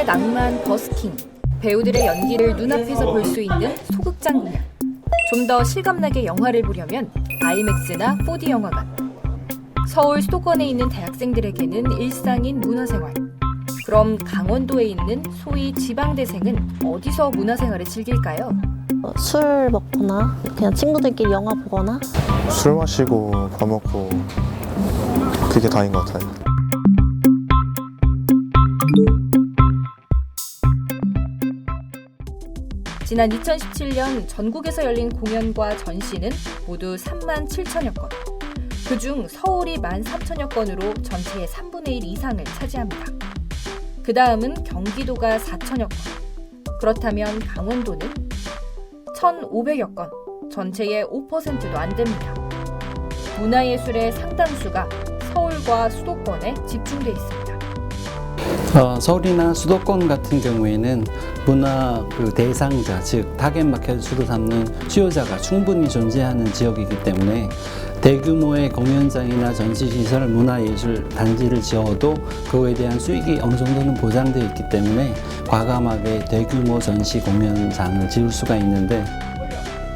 낭만 버스킹, 배우들의 연기를 눈앞에서 볼 수 있는 소극장 공연. 좀 더 실감나게 영화를 보려면 아이맥스나 4D 영화관. 서울 수도권에 있는 대학생들에게는 일상인 문화생활. 그럼 강원도에 있는 소위 지방대생은 어디서 문화생활을 즐길까요? 술 먹거나 그냥 친구들끼리 영화 보거나. 술 마시고 밥 먹고 그게 다인 것 같아요. 지난 2017년 전국에서 열린 공연과 전시는 모두 3만 7천여 건. 그중 서울이 13,000여 건으로 전체의 3분의 1 이상을 차지합니다. 그 다음은 경기도가 4천여 건. 그렇다면 강원도는 1,500여 건, 전체의 5%도 안 됩니다. 문화예술의 상당수가 서울과 수도권에 집중돼 있습니다. 서울이나 수도권 같은 경우에는 문화 대상자, 즉 타겟 마켓으로 삼는 수요자가 충분히 존재하는 지역이기 때문에 대규모의 공연장이나 전시시설, 문화예술 단지를 지어도 그거에 대한 수익이 어느 정도는 보장되어 있기 때문에 과감하게 대규모 전시 공연장을 지을 수가 있는데,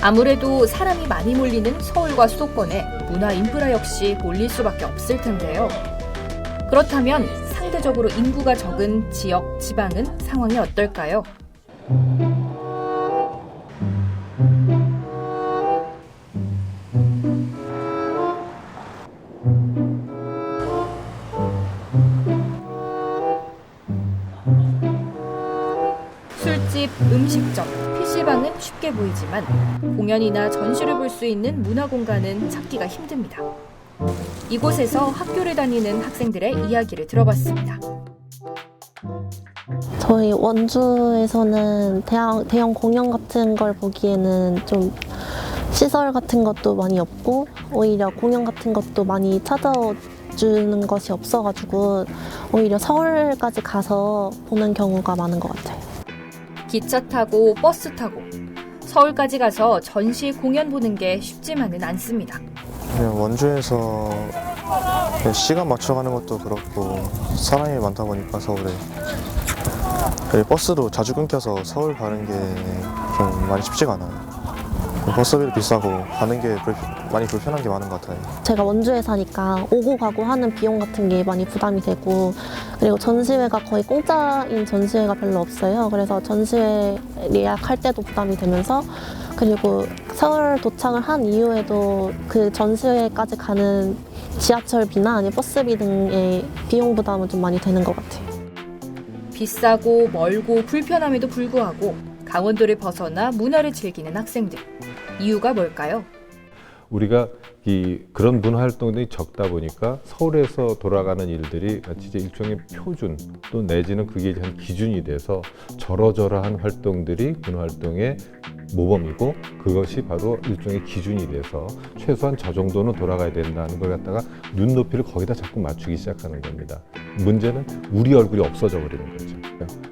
아무래도 사람이 많이 몰리는 서울과 수도권에 문화 인프라 역시 몰릴 수밖에 없을 텐데요. 그렇다면 상대적으로 인구가 적은 지역, 지방은 상황이 어떨까요? 술집, 음식점, PC방은 쉽게 보이지만 공연이나 전시를 볼 수 있는 문화공간은 찾기가 힘듭니다. 이곳에서 학교를 다니는 학생들의 이야기를 들어봤습니다. 저희 원주에서는 대형 공연 같은 걸 보기에는 좀 시설 같은 것도 많이 없고 오히려 공연 같은 것도 많이 찾아주는 것이 없어가지고 오히려 서울까지 가서 보는 경우가 많은 것 같아요. 기차 타고 버스 타고 서울까지 가서 전시 공연 보는 게 쉽지만은 않습니다. 그냥 원주에서 그냥 시간 맞춰가는 것도 그렇고 사람이 많다 보니까 서울에 버스도 자주 끊겨서 서울 가는 게 좀 많이 쉽지가 않아요. 버스비도 비싸고 가는 게 많이 불편한 게 많은 것 같아요. 제가 원주에 사니까 오고 가고 하는 비용 같은 게 많이 부담이 되고, 그리고 전시회가 거의 공짜인 전시회가 별로 없어요. 그래서 전시회 예약할 때도 부담이 되면서, 그리고 서울 도착을 한 이후에도 그 전시회까지 가는 지하철비나 아니면 버스비 등의 비용 부담은 좀 많이 되는 것 같아요. 비싸고 멀고 불편함에도 불구하고 강원도를 벗어나 문화를 즐기는 학생들. 이유가 뭘까요? 우리가 그런 문화 활동들이 적다 보니까 서울에서 돌아가는 일들이 진짜 일종의 표준 또 내지는 그게 한 기준이 돼서 저러저러한 활동들이 문화 활동의 모범이고 그것이 바로 일종의 기준이 돼서 최소한 저 정도는 돌아가야 된다는 걸 갖다가 눈높이를 거기다 자꾸 맞추기 시작하는 겁니다. 문제는 우리 얼굴이 없어져 버리는 거죠.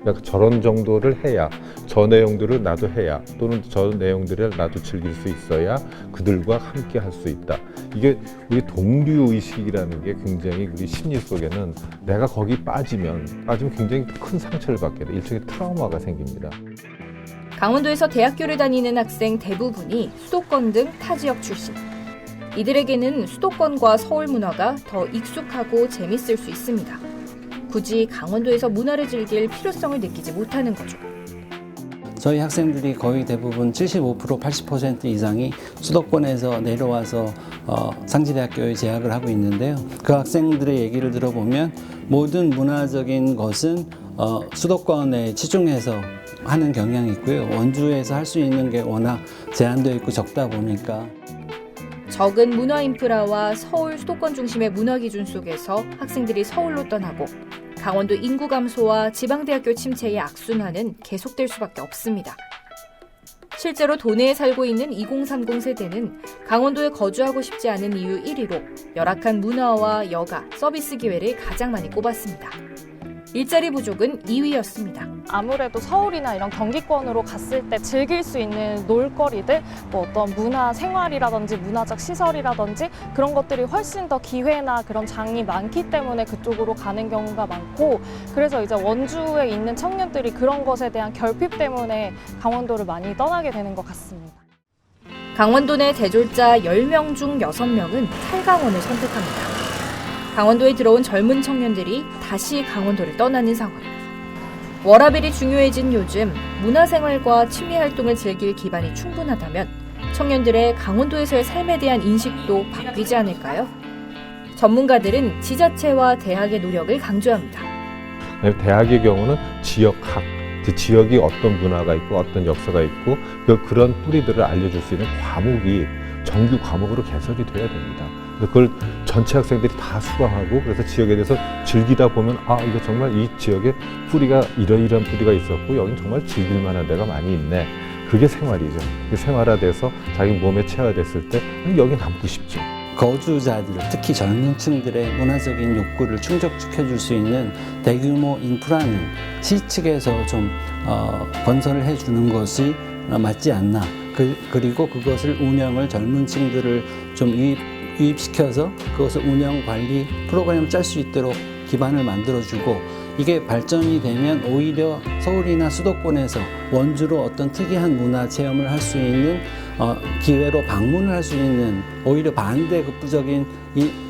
그러니까 저런 정도를 해야 저 내용들을 나도 해야 또는 저 내용들을 나도 즐길 수 있어야 그들과 함께 할 수 있다. 이게 우리 동류의식이라는 게 굉장히 우리 심리 속에는 내가 거기 빠지면 굉장히 큰 상처를 받게 돼. 일종의 트라우마가 생깁니다. 강원도에서 대학교를 다니는 학생 대부분이 수도권 등 타 지역 출신. 이들에게는 수도권과 서울 문화가 더 익숙하고 재밌을 수 있습니다. 굳이 강원도에서 문화를 즐길 필요성을 느끼지 못하는 거죠. 저희 학생들이 거의 대부분 75%, 80% 이상이 수도권에서 내려와서 상지대학교에 재학을 하고 있는데요. 그 학생들의 얘기를 들어보면 모든 문화적인 것은 수도권에 치중해서 하는 경향이 있고요. 원주에서 할 수 있는 게 워낙 제한되어 있고 적다 보니까 적은 문화 인프라와 서울 수도권 중심의 문화 기준 속에서 학생들이 서울로 떠나고 강원도 인구 감소와 지방대학교 침체의 악순환은 계속될 수밖에 없습니다. 실제로 도내에 살고 있는 2030 세대는 강원도에 거주하고 싶지 않은 이유 1위로 열악한 문화와 여가, 서비스 기회를 가장 많이 꼽았습니다. 일자리 부족은 2위였습니다. 아무래도 서울이나 이런 경기권으로 갔을 때 즐길 수 있는 놀거리들, 뭐 어떤 문화 생활이라든지 문화적 시설이라든지 그런 것들이 훨씬 더 기회나 그런 장이 많기 때문에 그쪽으로 가는 경우가 많고, 그래서 이제 원주에 있는 청년들이 그런 것에 대한 결핍 때문에 강원도를 많이 떠나게 되는 것 같습니다. 강원도 내 대졸자 10명 중 6명은 탈강원을 선택합니다. 강원도에 들어온 젊은 청년들이 다시 강원도를 떠나는 상황. 워라밸이 중요해진 요즘 문화생활과 취미활동을 즐길 기반이 충분하다면 청년들의 강원도에서의 삶에 대한 인식도 바뀌지 않을까요? 전문가들은 지자체와 대학의 노력을 강조합니다. 대학의 경우는 지역학, 지역이 어떤 문화가 있고 어떤 역사가 있고 그런 뿌리들을 알려줄 수 있는 과목이 정규 과목으로 개설이 돼야 됩니다. 그걸 전체 학생들이 다 수강하고 그래서 지역에 대해서 즐기다 보면 이거 정말 이 지역에 뿌리가 이러이러한 뿌리가 있었고 여긴 정말 즐길 만한 데가 많이 있네. 그게 생활이죠. 그게 생활화돼서 자기 몸에 체화됐을 때 여기 남고 싶죠. 거주자들, 특히 젊은 층들의 문화적인 욕구를 충족시켜줄 수 있는 대규모 인프라는 시 측에서 좀 건설을 해주는 것이 맞지 않나. 그리고 그것을 운영을 젊은 층들을 좀 유입시켜서 그것을 운영 관리 프로그램을 짤 수 있도록 기반을 만들어주고, 이게 발전이 되면 오히려 서울이나 수도권에서 원주로 어떤 특이한 문화 체험을 할 수 있는 기회로 방문을 할 수 있는, 오히려 반대급부적인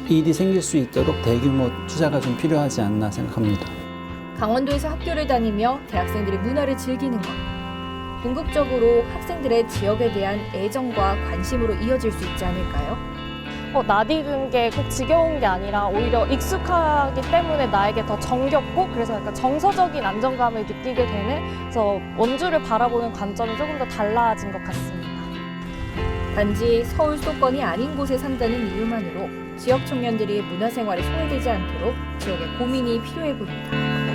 일이 생길 수 있도록 대규모 투자가 좀 필요하지 않나 생각합니다. 강원도에서 학교를 다니며 대학생들이 문화를 즐기는 것. 궁극적으로 학생들의 지역에 대한 애정과 관심으로 이어질 수 있지 않을까요? 낯익은 게 꼭 지겨운 게 아니라 오히려 익숙하기 때문에 나에게 더 정겹고, 그래서 약간 정서적인 안정감을 느끼게 되는, 그래서 원주를 바라보는 관점이 조금 더 달라진 것 같습니다. 단지 서울 수도권이 아닌 곳에 산다는 이유만으로 지역 청년들이 문화생활에 소외되지 않도록 지역의 고민이 필요해 보입니다.